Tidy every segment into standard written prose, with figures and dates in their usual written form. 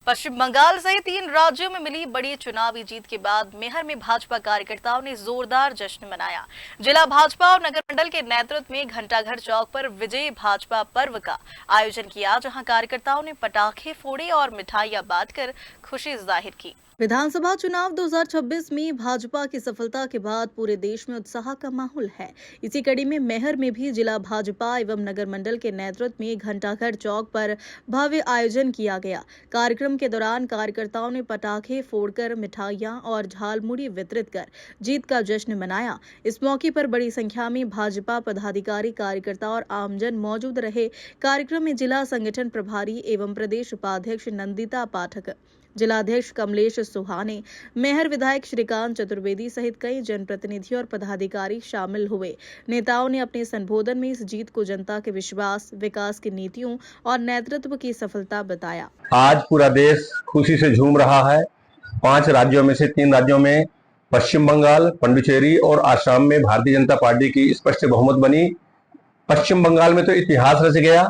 पश्चिम बंगाल सहित 3 राज्यों में मिली बड़ी चुनावी जीत के बाद मेहर में भाजपा कार्यकर्ताओं ने जोरदार जश्न मनाया। जिला भाजपा और नगर मंडल के नेतृत्व में घंटाघर चौक पर विजय भाजपा पर्व का आयोजन किया, जहां कार्यकर्ताओं ने पटाखे फोड़े और मिठाइयां बांटकर खुशी जाहिर की। विधानसभा चुनाव 2026 में भाजपा की सफलता के बाद पूरे देश में उत्साह का माहौल है। इसी कड़ी में मेहर में भी जिला भाजपा एवं नगर मंडल के नेतृत्व में घंटाघर चौक पर भव्य आयोजन किया गया। कार्यक्रम के दौरान कार्यकर्ताओं ने पटाखे फोड़कर मिठाइयां और झालमुड़ी वितरित कर जीत का जश्न मनाया। इस मौके पर बड़ी संख्या में भाजपा पदाधिकारी, कार्यकर्ता और आमजन मौजूद रहे। कार्यक्रम में जिला संगठन प्रभारी एवं प्रदेश उपाध्यक्ष नंदिता पाठक, जिलाध्यक्ष कमलेश सुहाने, मेहर विधायक श्रीकांत चतुर्वेदी सहित कई जनप्रतिनिधि और पदाधिकारी शामिल हुए। नेताओं ने अपने संबोधन में इस जीत को जनता के विश्वास, विकास की नीतियों और नेतृत्व की सफलता बताया। आज पूरा देश खुशी से झूम रहा है। 5 राज्यों में से 3 राज्यों में पश्चिम बंगाल, पुडुचेरी और असम में भारतीय जनता पार्टी की स्पष्ट बहुमत बनी। पश्चिम बंगाल में तो इतिहास रच गया।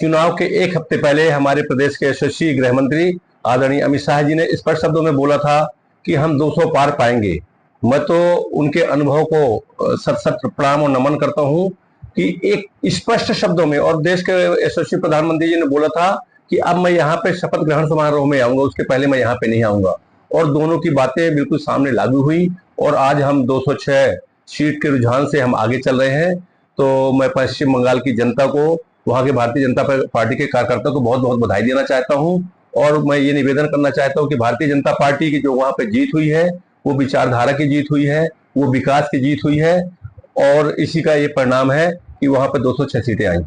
चुनाव के 1 हफ्ते पहले हमारे प्रदेश के यशस्वी गृह मंत्री आदरणीय अमित शाह जी ने स्पष्ट शब्दों में बोला था कि हम 200 पार पाएंगे। मैं तो उनके अनुभव को सत प्रणाम और नमन करता हूं कि एक स्पष्ट शब्दों में, और देश के यशस्वी प्रधानमंत्री जी ने बोला था कि अब मैं यहाँ पे शपथ ग्रहण समारोह में आऊंगा, उसके पहले मैं यहाँ पे नहीं आऊंगा। और दोनों की बातें बिल्कुल सामने लागू हुई और आज हम 206 सीट के रुझान से हम आगे चल रहे हैं। तो मैं पश्चिम बंगाल की जनता को, वहां के भारतीय जनता पार्टी के कार्यकर्ता को बहुत बहुत बधाई देना चाहता हूँ। और मैं ये निवेदन करना चाहता हूँ कि भारतीय जनता पार्टी की जो वहां पे जीत हुई है वो विचारधारा की जीत हुई है, वो विकास की जीत हुई है और इसी का ये परिणाम है कि वहां पे 206 सीटें आई।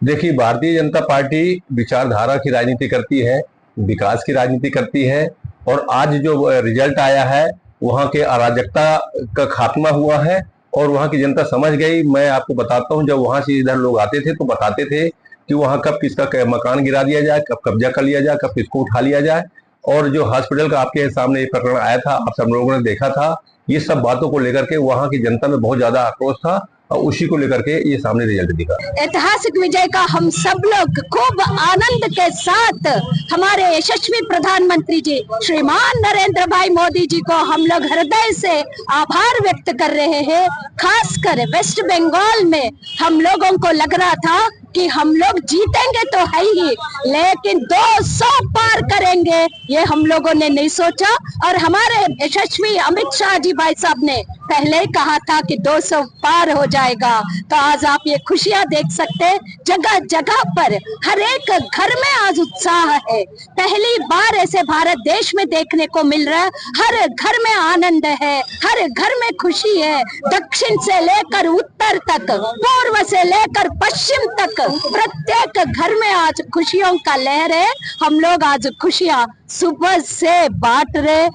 देखिए, भारतीय जनता पार्टी विचारधारा की राजनीति करती है, विकास की राजनीति करती है और आज जो रिजल्ट आया है वहां के अराजकता का खात्मा हुआ है और वहां की जनता समझ गई। मैं आपको बताता हूँ, जब वहां से इधर लोग आते थे तो बताते थे कि वहां कब किसका मकान गिरा दिया जाए, कब कब्जा कर लिया जाए, कब किसको उठा लिया जाए। और जो हॉस्पिटल का आपके सामने ये प्रकरण आया था, आप सब लोगों ने देखा था, ये सब बातों को लेकर के वहां की जनता में बहुत ज्यादा आक्रोश था और उसी को लेकर के ये सामने रिजल्ट दिखा। ऐतिहासिक विजय का हम सब लोग खूब आनंद के साथ हमारे यशस्वी प्रधानमंत्री जी श्रीमान नरेंद्र भाई मोदी जी को हम लोग हृदय से आभार व्यक्त कर रहे हैं। खासकर वेस्ट बंगाल में हम लोगों को लग रहा था कि हम लोग जीतेंगे तो है ही, लेकिन 200 पार करेंगे ये हम लोगों ने नहीं सोचा। और हमारे यशस्वी अमित शाह जी भाई साहब ने पहले ही कहा था कि 200 पार हो जाएगा। तो आज आप ये खुशियां देख सकते हैं, जगह जगह पर हर एक घर में आज उत्साह है। पहली बार ऐसे भारत देश में देखने को मिल रहा है। हर घर में आनंद है, हर घर में खुशी है। दक्षिण से लेकर उत्तर तक, पूर्व से लेकर पश्चिम तक, प्रत्येक घर में आज खुशियों का लहर है। हम लोग आज खुशियां सुबह से बांट रहे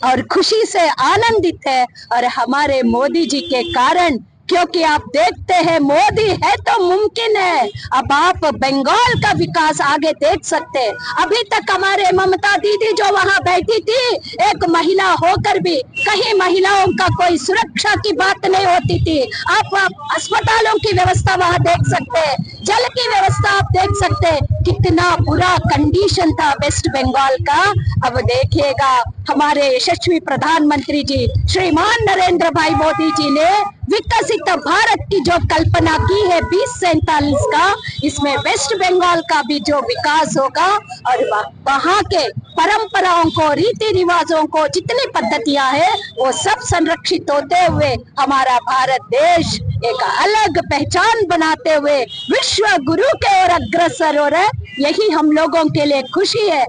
और खुशी से आनंदित है और हमारे मोदी जी के कारण, क्योंकि आप देखते हैं मोदी है तो मुमकिन है। अब आप बंगाल का विकास आगे देख सकते हैं। अभी तक हमारे ममता दीदी जो वहां बैठी थी, एक महिला होकर भी कहीं महिलाओं का कोई सुरक्षा की बात नहीं होती थी। आप अस्पतालों की व्यवस्था वहां देख सकते हैं, जल की व्यवस्था आप देख सकते हैं। कितना बुरा कंडीशन था वेस्ट बंगाल का। अब देखिएगा हमारे यशस्वी प्रधानमंत्री जी श्रीमान नरेंद्र भाई मोदी जी ने विकसित भारत की जो कल्पना की है 2047 का, इसमें वेस्ट बंगाल का भी जो विकास होगा और वहाँ के परंपराओं को, रीति रिवाजों को, जितनी पद्धतियां हैं वो सब संरक्षित होते हुए हमारा भारत देश एक अलग पहचान बनाते हुए विश्व गुरु के ओर अग्रसर हो रहा है। यही हम लोगों के लिए खुशी है।